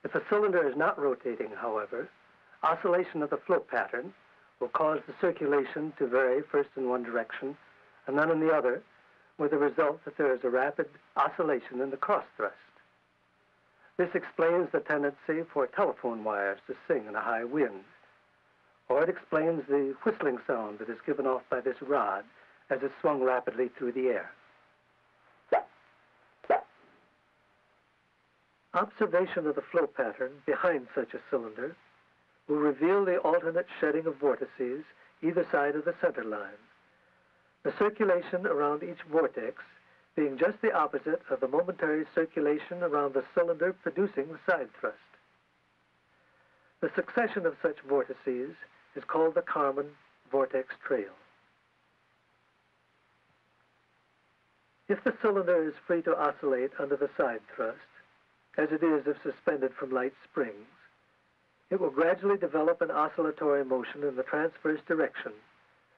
If a cylinder is not rotating, however, oscillation of the flow pattern will cause the circulation to vary first in one direction and then in the other, with the result that there is a rapid oscillation in the cross thrust. This explains the tendency for telephone wires to sing in a high wind, or it explains the whistling sound that is given off by this rod as it's swung rapidly through the air. Observation of the flow pattern behind such a cylinder will reveal the alternate shedding of vortices either side of the center line, the circulation around each vortex being just the opposite of the momentary circulation around the cylinder producing the side thrust. The succession of such vortices is called the Karman vortex trail. If the cylinder is free to oscillate under the side thrust, as it is if suspended from light springs, it will gradually develop an oscillatory motion in the transverse direction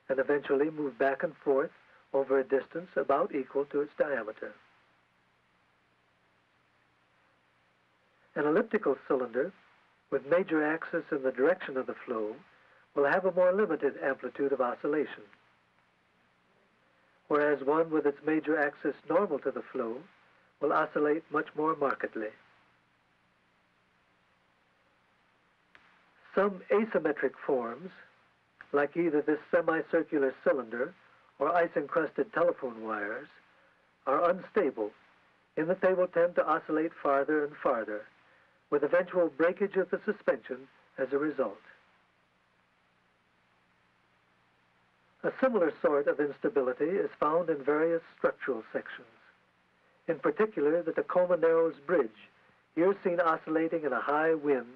and eventually move back and forth over a distance about equal to its diameter. An elliptical cylinder with major axis in the direction of the flow will have a more limited amplitude of oscillation, whereas one with its major axis normal to the flow will oscillate much more markedly. Some asymmetric forms, like either this semicircular cylinder or ice-encrusted telephone wires, are unstable in that they will tend to oscillate farther and farther, with eventual breakage of the suspension as a result. A similar sort of instability is found in various structural sections, in particular the Tacoma Narrows Bridge, here seen oscillating in a high wind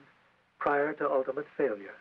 prior to ultimate failure.